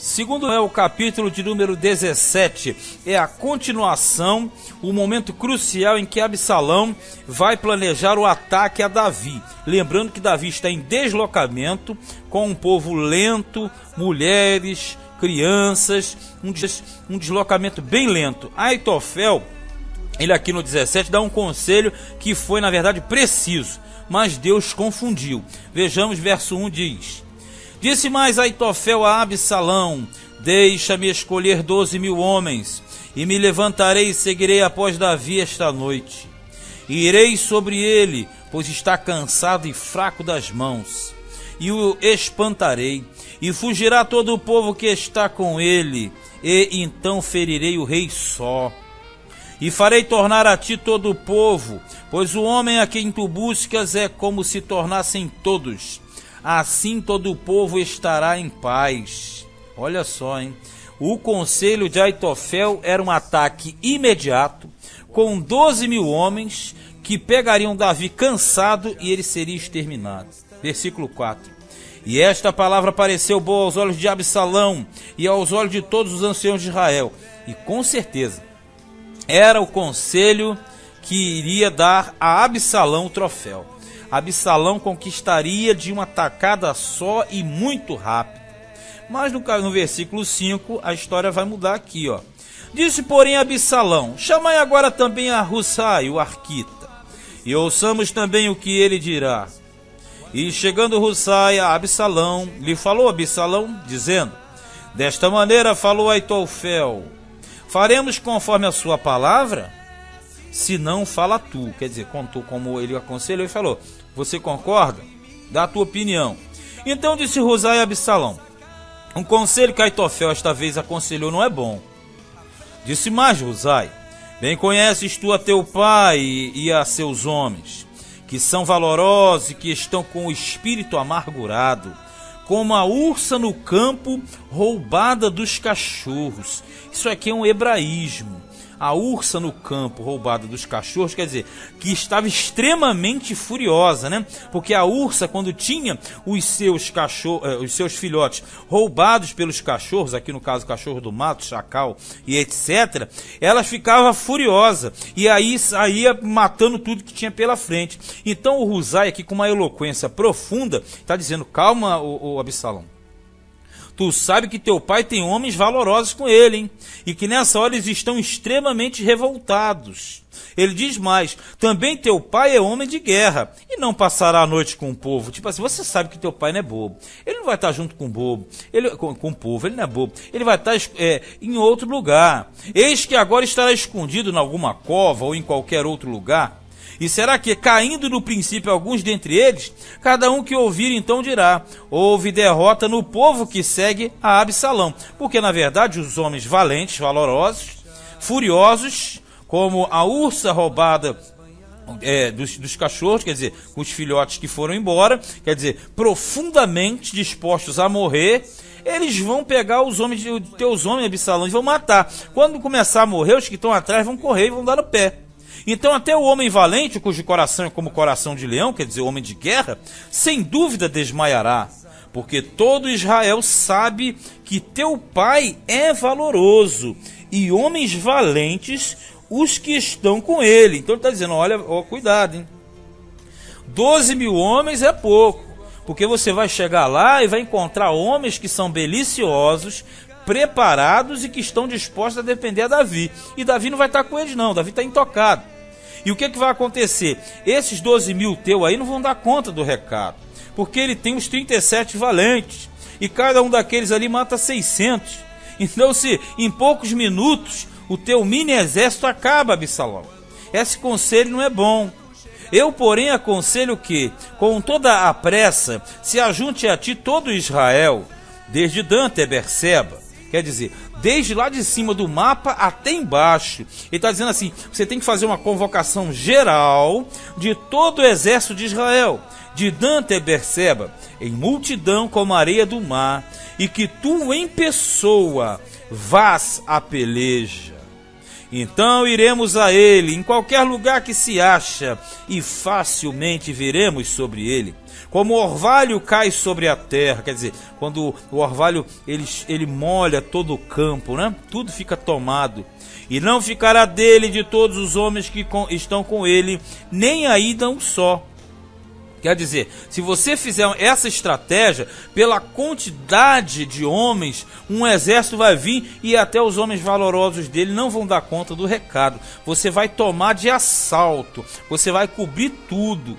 Segundo o capítulo de número 17, é a continuação, o momento crucial em que Absalão vai planejar o ataque a Davi. Lembrando que Davi está em deslocamento, com um povo lento, mulheres, crianças, um deslocamento bem lento. Aitofel, ele aqui no 17 dá um conselho que foi na verdade preciso, mas Deus confundiu. Vejamos, verso 1 diz: Disse mais Aitofel a Absalão: Deixa-me escolher 12.000 homens, e me levantarei e seguirei após Davi esta noite. E irei sobre ele, pois está cansado e fraco das mãos, e o espantarei, e fugirá todo o povo que está com ele, e então ferirei o rei só. E farei tornar a ti todo o povo, pois o homem a quem tu buscas é como se tornassem todos. Assim todo o povo estará em paz. Olha só, hein? O conselho de Aitofel era um ataque imediato, com 12.000 homens que pegariam Davi cansado e ele seria exterminado. Versículo 4. E esta palavra pareceu boa aos olhos de Absalão e aos olhos de todos os anciãos de Israel. E com certeza era o conselho que iria dar a Absalão o troféu. Absalão conquistaria de uma tacada só e muito rápido. Mas no versículo 5 a história vai mudar aqui, ó. Disse, porém, Absalão: Chamai agora também a Husai, o arquita, e ouçamos também o que ele dirá. E chegando Husai a Absalão, lhe falou Absalão, dizendo: Desta maneira falou Aitofel: Faremos conforme a sua palavra? Se não, fala tu. Quer dizer, contou como ele aconselhou e falou: Você concorda? Dá a tua opinião. Então disse Husai a Absalão: Um conselho que Aitofel esta vez aconselhou não é bom. Disse mais Husai: Bem conheces tu a teu pai e a seus homens, que são valorosos e que estão com o espírito amargurado, como a ursa no campo roubada dos cachorros. Isso aqui é um hebraísmo. A ursa no campo roubada dos cachorros, quer dizer, que estava extremamente furiosa, né? Porque a ursa, quando tinha os seus filhotes roubados pelos cachorros, aqui no caso cachorro do mato, chacal e etc., ela ficava furiosa e aí saía matando tudo que tinha pela frente. Então o Husai aqui, com uma eloquência profunda, está dizendo: calma, o Absalão. Tu sabe que teu pai tem homens valorosos com ele, hein? E que nessa hora eles estão extremamente revoltados. Ele diz mais: também teu pai é homem de guerra e não passará a noite com o povo. Tipo assim, você sabe que teu pai não é bobo. Ele não vai estar junto com o bobo, com o povo, ele não é bobo. Ele vai estar em outro lugar. Eis que agora estará escondido em alguma cova ou em qualquer outro lugar. E será que, caindo no princípio alguns dentre eles, cada um que ouvir então dirá: houve derrota no povo que segue a Absalão. Porque, na verdade, os homens valentes, valorosos, furiosos, como a ursa roubada dos cachorros, quer dizer, com os filhotes que foram embora, quer dizer, profundamente dispostos a morrer, eles vão pegar os teus homens, Absalão, e vão matar. Quando começar a morrer, os que estão atrás vão correr e vão dar no pé. Então até o homem valente, cujo coração é como coração de leão, quer dizer, homem de guerra, sem dúvida desmaiará, porque todo Israel sabe que teu pai é valoroso, e homens valentes os que estão com ele. Então ele está dizendo: olha, cuidado, hein? 12.000 homens é pouco, porque você vai chegar lá e vai encontrar homens que são beliciosos, preparados e que estão dispostos a defender a Davi. E Davi não vai estar com eles não, Davi está intocado. E o que vai acontecer? Esses 12.000 teu aí não vão dar conta do recado, porque ele tem os 37 valentes, e cada um daqueles ali mata 600. Então, se em poucos minutos o teu mini exército acaba, Absalão, esse conselho não é bom. Eu, porém, aconselho que, com toda a pressa, se ajunte a ti todo Israel, desde Dan até Berseba. Quer dizer, desde lá de cima do mapa até embaixo. Ele está dizendo assim: você tem que fazer uma convocação geral de todo o exército de Israel, de Dan até Berseba, em multidão como a areia do mar, e que tu em pessoa vás à peleja. Então iremos a ele, em qualquer lugar que se acha, e facilmente viremos sobre ele. Como o orvalho cai sobre a terra, quer dizer, quando o orvalho ele molha todo o campo, né? Tudo fica tomado. E não ficará dele de todos os homens que estão com ele, nem ainda um só. Quer dizer, se você fizer essa estratégia, pela quantidade de homens, um exército vai vir e até os homens valorosos dele não vão dar conta do recado. Você vai tomar de assalto, você vai cobrir tudo.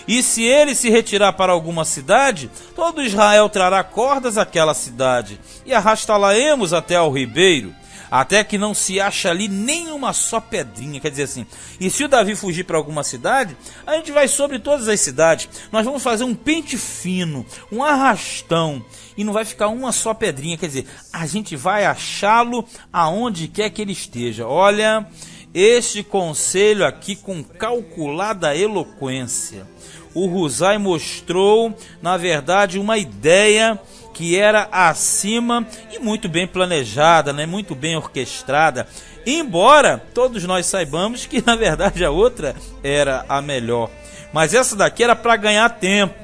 E se ele se retirar para alguma cidade, todo Israel trará cordas àquela cidade e arrastá-la-emos até ao ribeiro, até que não se acha ali nem uma só pedrinha. Quer dizer assim, e se o Davi fugir para alguma cidade, a gente vai sobre todas as cidades, nós vamos fazer um pente fino, um arrastão, e não vai ficar uma só pedrinha. Quer dizer, a gente vai achá-lo aonde quer que ele esteja. Olha, este conselho aqui com calculada eloquência. O Husai mostrou, na verdade, uma ideia que era acima e muito bem planejada, né? Muito bem orquestrada, embora todos nós saibamos que na verdade a outra era a melhor, mas essa daqui era para ganhar tempo,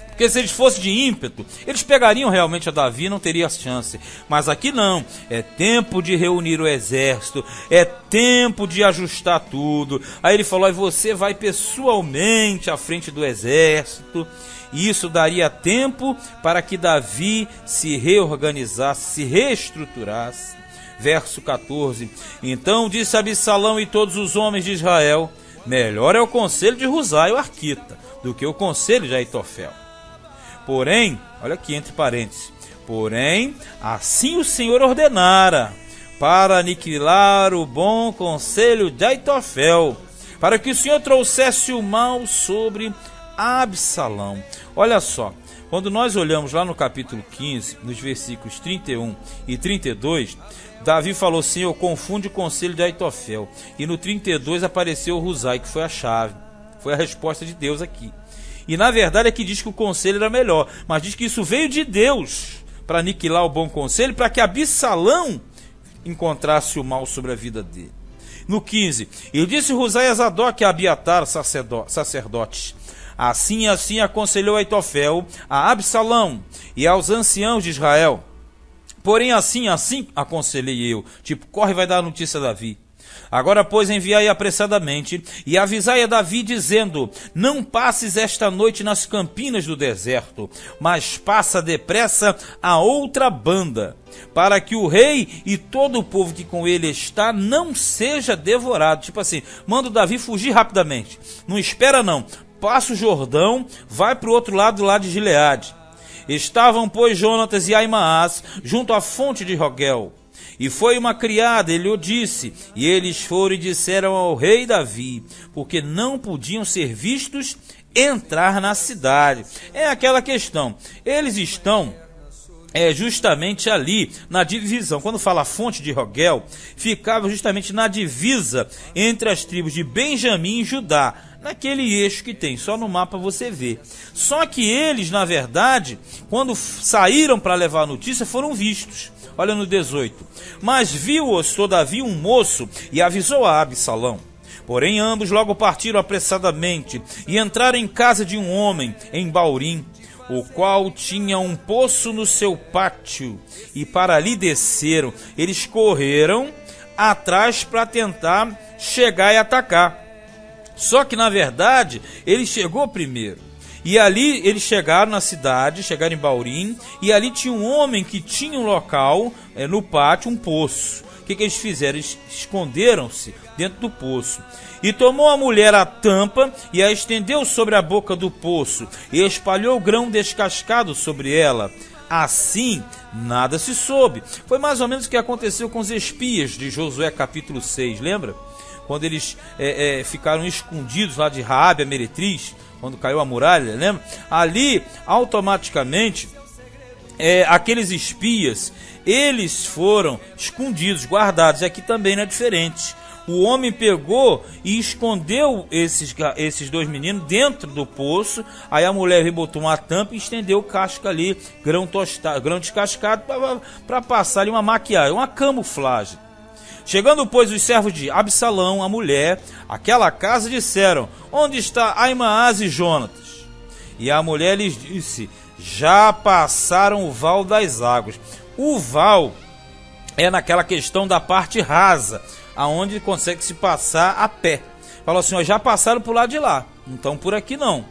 porque se eles fossem de ímpeto, eles pegariam realmente a Davi e não teria chance. Mas aqui não, é tempo de reunir o exército, é tempo de ajustar tudo. Aí ele falou, você vai pessoalmente à frente do exército. E isso daria tempo para que Davi se reorganizasse, se reestruturasse. Verso 14. Então disse Absalão e todos os homens de Israel, melhor é o conselho de Husai, o arquita, do que o conselho de Aitofel. Porém, olha aqui entre parênteses, porém, assim o Senhor ordenara, para aniquilar o bom conselho de Aitofel, para que o Senhor trouxesse o mal sobre Absalão. Olha só, quando nós olhamos lá no capítulo 15, nos versículos 31 e 32, Davi falou assim, eu confundo o conselho de Aitofel. E no 32 apareceu o Husai, que foi a chave, foi a resposta de Deus aqui. E na verdade é que diz que o conselho era melhor, mas diz que isso veio de Deus para aniquilar o bom conselho, para que Absalão encontrasse o mal sobre a vida dele. No 15, e disse Husai a Zadok e a Abiatar, sacerdotes, assim aconselhou Aitofel a Absalão e aos anciãos de Israel. Porém assim aconselhei eu, tipo, corre, vai dar a notícia a Davi. Agora, pois, enviai apressadamente e avisai a Davi, dizendo, não passes esta noite nas campinas do deserto, mas passa depressa a outra banda, para que o rei e todo o povo que com ele está não seja devorado. Tipo assim, manda o Davi fugir rapidamente, não espera não, passa o Jordão, vai para o outro lado lá de Gileade. Estavam, pois, Jonatas e Aimaas junto à fonte de Rogel. E foi uma criada, ele o disse, e eles foram e disseram ao rei Davi, porque não podiam ser vistos entrar na cidade. É aquela questão, eles estão justamente ali na divisão. Quando fala fonte de Rogel, ficava justamente na divisa entre as tribos de Benjamim e Judá, naquele eixo que tem, só no mapa você vê. Só que eles, na verdade, quando saíram para levar a notícia, foram vistos. Olha no 18. Mas viu-os todavia um moço e avisou a Absalão. Porém ambos logo partiram apressadamente e entraram em casa de um homem em Baurim, o qual tinha um poço no seu pátio, e para ali desceram. Eles correram atrás para tentar chegar e atacar. Só que na verdade ele chegou primeiro. E ali eles chegaram na cidade, chegaram em Baurim, e ali tinha um homem que tinha um local, no pátio, um poço. O que eles fizeram? Eles esconderam-se dentro do poço. E tomou a mulher a tampa e a estendeu sobre a boca do poço, e espalhou o grão descascado sobre ela. Assim, nada se soube. Foi mais ou menos o que aconteceu com os espias de Josué capítulo 6, lembra? Quando eles ficaram escondidos lá de Raabe, a meretriz, quando caiu a muralha, lembra? Ali, automaticamente, aqueles espias, eles foram escondidos, guardados. Aqui também não é diferente. O homem pegou e escondeu esses dois meninos dentro do poço. Aí a mulher rebotou uma tampa e estendeu o casco ali, grão descascado, para passar ali uma maquiagem, uma camuflagem. Chegando, pois, os servos de Absalão, a mulher, àquela casa, disseram: onde está Ahimaás e Jonatas? E a mulher lhes disse: já passaram o val das águas. O val é naquela questão da parte rasa, aonde consegue se passar a pé. Falou assim: ó, já passaram por lá de lá, então por aqui não.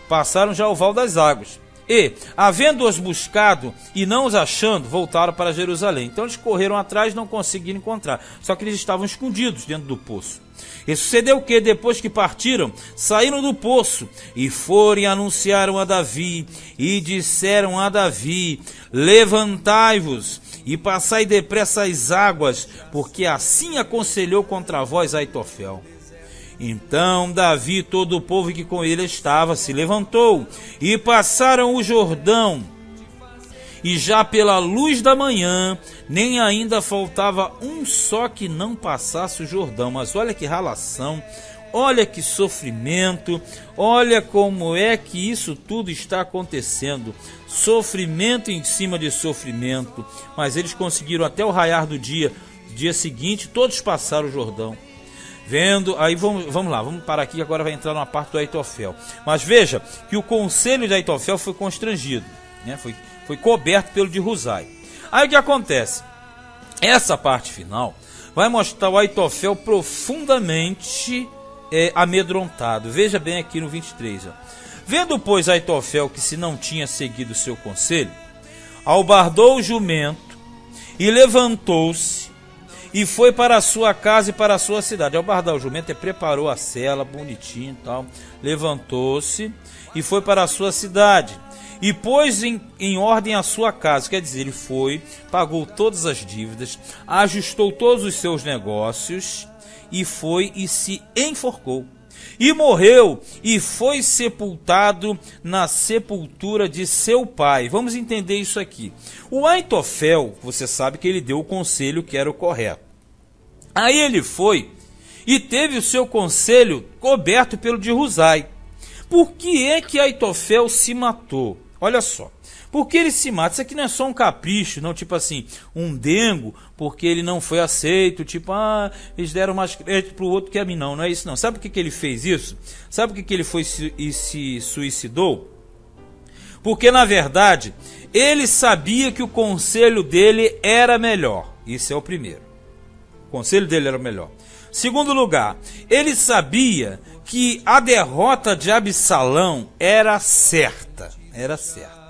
Passaram já o val das águas. E, havendo-os buscado e não os achando, voltaram para Jerusalém. Então eles correram atrás e não conseguiram encontrar. Só que eles estavam escondidos dentro do poço. E sucedeu que, depois que partiram, saíram do poço e foram e anunciaram a Davi. E disseram a Davi: levantai-vos e passai depressa as águas, porque assim aconselhou contra vós Aitofel. Então Davi e todo o povo que com ele estava se levantou e passaram o Jordão. E já pela luz da manhã, nem ainda faltava um só que não passasse o Jordão. Mas olha que ralação, olha que sofrimento, olha como é que isso tudo está acontecendo. Sofrimento em cima de sofrimento. Mas eles conseguiram até o raiar do dia seguinte, todos passaram o Jordão. Vendo, aí vamos lá, vamos parar aqui que agora vai entrar numa parte do Aitofel. Mas veja que o conselho de Aitofel foi constrangido, né? Foi coberto pelo de Husai. Aí o que acontece? Essa parte final vai mostrar o Aitofel profundamente amedrontado. Veja bem aqui no 23. Ó. Vendo, pois, Aitofel que se não tinha seguido o seu conselho, albardou o jumento e levantou-se e foi para a sua casa e para a sua cidade. Albardar o jumento preparou a cela, bonitinho e tal. Levantou-se e foi para a sua cidade. E pôs em ordem a sua casa. Quer dizer, ele foi, pagou todas as dívidas, ajustou todos os seus negócios e foi e se enforcou. E morreu e foi sepultado na sepultura de seu pai. Vamos entender isso aqui. O Aitofel, você sabe que ele deu o conselho que era o correto. Aí ele foi e teve o seu conselho coberto pelo de Husai. Por que é que Aitofel se matou? Olha só. Porque ele se mata? Isso aqui não é só um capricho, não tipo assim, um dengo, porque ele não foi aceito, tipo, eles deram mais crédito para o outro que a mim. Não, não é isso não. Sabe por que ele fez isso? Sabe por que ele foi e se suicidou? Porque, na verdade, ele sabia que o conselho dele era melhor. Isso é o primeiro. O conselho dele era o melhor. Segundo lugar, ele sabia que a derrota de Absalão era certa. Era certa.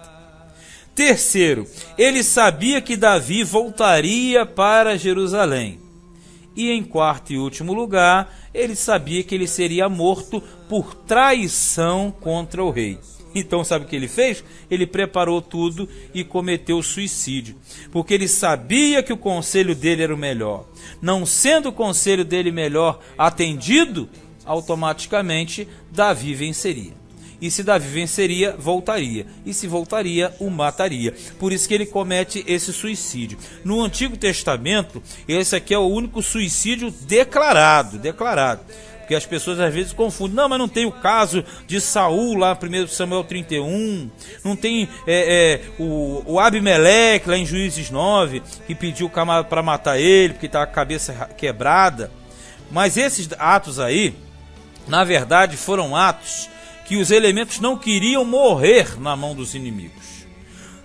Terceiro, ele sabia que Davi voltaria para Jerusalém. E em quarto e último lugar, ele sabia que ele seria morto por traição contra o rei. Então sabe o que ele fez? Ele preparou tudo e cometeu suicídio. Porque ele sabia que o conselho dele era o melhor. Não sendo o conselho dele melhor atendido, automaticamente Davi venceria. E se Davi venceria, voltaria. E se voltaria, o mataria. Por isso que ele comete esse suicídio. No Antigo Testamento, esse aqui é o único suicídio declarado. Porque as pessoas às vezes confundem. Não, mas não tem o caso de Saul lá, 1 Samuel 31. Não tem o Abimeleque lá em Juízes 9, que pediu para matar ele, porque estava com a cabeça quebrada. Mas esses atos aí, na verdade, foram atos que os elementos não queriam morrer na mão dos inimigos.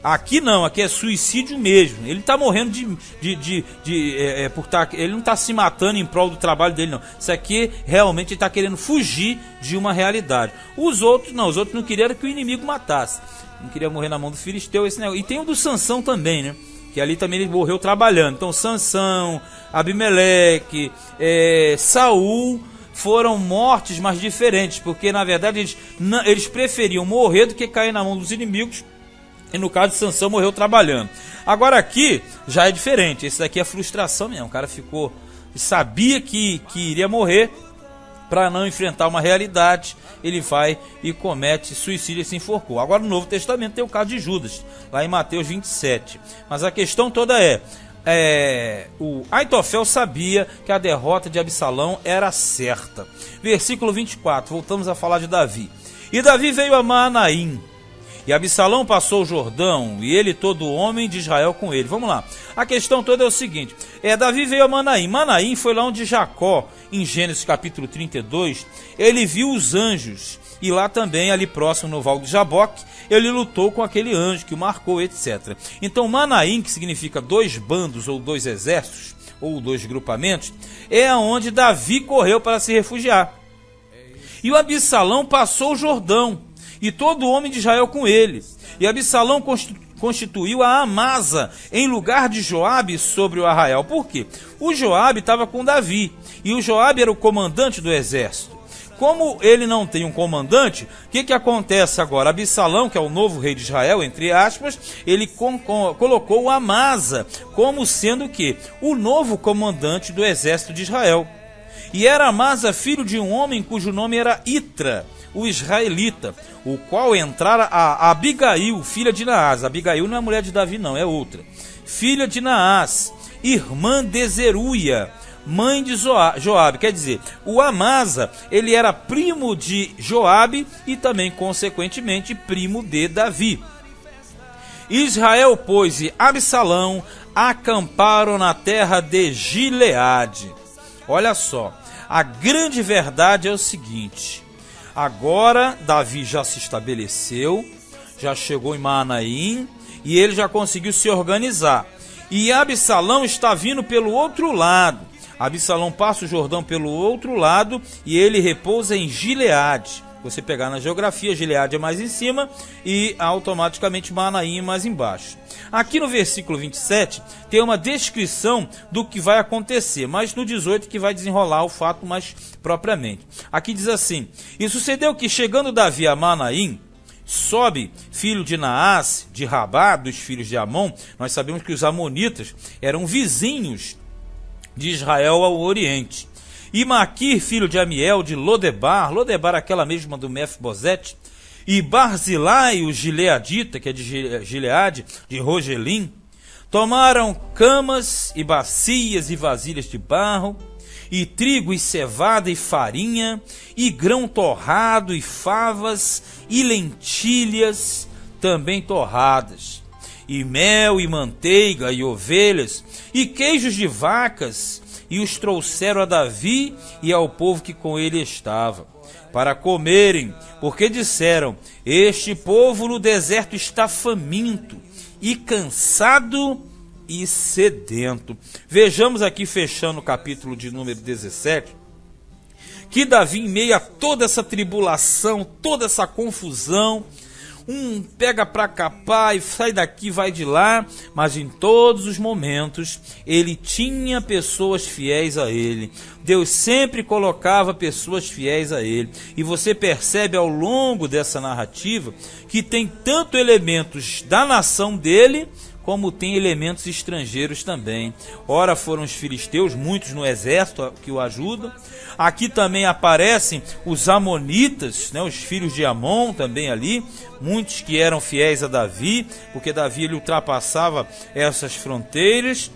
Aqui não, aqui é suicídio mesmo. Ele está morrendo ele não está se matando em prol do trabalho dele, não. Isso aqui realmente ele está querendo fugir de uma realidade. Os outros não queriam que o inimigo matasse. Não queria morrer na mão do filisteu, esse negócio. E tem o do Sansão também, né? Que ali também ele morreu trabalhando. Então Sansão, Abimeleque, Saul foram mortes mais diferentes, porque na verdade eles preferiam morrer do que cair na mão dos inimigos. E no caso de Sansão, morreu trabalhando. Agora aqui já é diferente. Esse daqui é frustração mesmo. O cara sabia que iria morrer. Para não enfrentar uma realidade, ele vai e comete suicídio e se enforcou. Agora no Novo Testamento tem o caso de Judas, lá em Mateus 27. Mas a questão toda o Aitofel sabia que a derrota de Absalão era certa. Versículo 24, voltamos a falar de Davi. E Davi veio a Maanaim, E Absalão passou o Jordão, e ele todo homem de Israel com ele. Vamos lá. A questão toda é o seguinte. Davi veio a Manaim. Manaim foi lá onde Jacó, em Gênesis capítulo 32, ele viu os anjos. E lá também, ali próximo no Val de Jaboque, ele lutou com aquele anjo que o marcou, etc. Então Manaim, que significa dois bandos ou dois exércitos, ou dois grupamentos, é aonde Davi correu para se refugiar. E o Absalão passou o Jordão, e todo homem de Israel com ele. E Absalão constituiu a Amasa em lugar de Joabe sobre o arraial. Por quê? O Joabe estava com Davi, e o Joabe era o comandante do exército. Como ele não tem um comandante, o que acontece agora? Absalão, que é o novo rei de Israel, entre aspas, ele colocou o Amasa como sendo o quê? O novo comandante do exército de Israel. E era Amasa filho de um homem cujo nome era Itra, o israelita, o qual entrara a Abigail, filha de Naás. Abigail não é mulher de Davi não, é outra. Filha de Naás, irmã de Zeruia, mãe de Joabe. Quer dizer, o Amasa, ele era primo de Joabe e também, consequentemente, primo de Davi. Israel, pois, e Absalão acamparam na terra de Gileade. Olha só, a grande verdade é o seguinte: agora Davi já se estabeleceu, já chegou em Manaim e ele já conseguiu se organizar. E Absalão está vindo pelo outro lado. Absalão passa o Jordão pelo outro lado e ele repousa em Gileade. Você pegar na geografia, Gileade é mais em cima e automaticamente Manaim é mais embaixo. Aqui no versículo 27 tem uma descrição do que vai acontecer, mas no 18 que vai desenrolar o fato mais propriamente. Aqui diz assim: e sucedeu que chegando Davi a Manaim, Sobe, filho de Naás, de Rabá, dos filhos de Amon. Nós sabemos que os amonitas eram vizinhos de Israel ao oriente. E Maquir, filho de Amiel, de Lodebar, Lodebar aquela mesma do Mefibosete, e Barzilai, o gileadita, que é de Gileade, de Rogelim, tomaram camas e bacias e vasilhas de barro, e trigo e cevada e farinha, e grão torrado e favas, e lentilhas também torradas, e mel e manteiga e ovelhas, e queijos de vacas, e os trouxeram a Davi e ao povo que com ele estava, para comerem, porque disseram: este povo no deserto está faminto, e cansado e sedento. Vejamos aqui, fechando o capítulo de número 17, que Davi, em meio a toda essa tribulação, toda essa confusão, pega para capar e sai daqui, vai de lá, mas em todos os momentos ele tinha pessoas fiéis a ele. Deus sempre colocava pessoas fiéis a ele. E você percebe ao longo dessa narrativa que tem tanto elementos da nação dele, como tem elementos estrangeiros também. Ora foram os filisteus, muitos no exército que o ajudam. Aqui também aparecem os amonitas, né, os filhos de Amon também ali, muitos que eram fiéis a Davi, porque Davi ele ultrapassava essas fronteiras.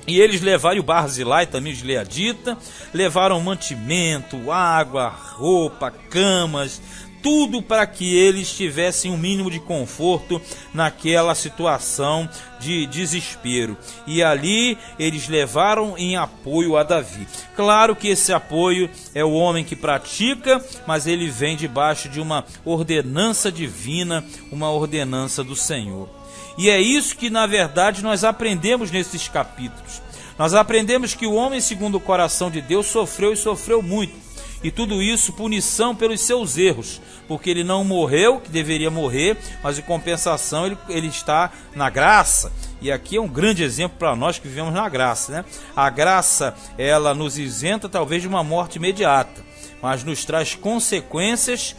E eles levaram o Barzilai, também os Leadita, levaram mantimento, água, roupa, camas, tudo para que eles tivessem um mínimo de conforto naquela situação de desespero. E ali eles levaram em apoio a Davi. Claro que esse apoio é o homem que pratica, mas ele vem debaixo de uma ordenança divina, uma ordenança do Senhor. E é isso que, na verdade, nós aprendemos nesses capítulos. Nós aprendemos que o homem segundo o coração de Deus sofreu e sofreu muito. E tudo isso punição pelos seus erros, porque ele não morreu, que deveria morrer, mas em compensação ele está na graça. E aqui é um grande exemplo para nós que vivemos na graça, né? A graça, ela nos isenta talvez de uma morte imediata, mas nos traz consequências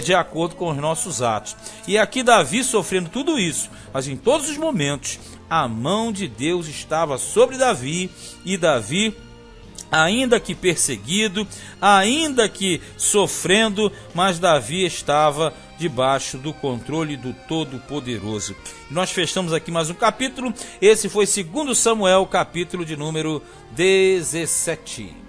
de acordo com os nossos atos. E aqui Davi sofrendo tudo isso, mas em todos os momentos a mão de Deus estava sobre Davi, e Davi, ainda que perseguido, ainda que sofrendo, mas Davi estava debaixo do controle do Todo-Poderoso. Nós fechamos aqui mais um capítulo. Esse foi 2 Samuel, capítulo de número 17.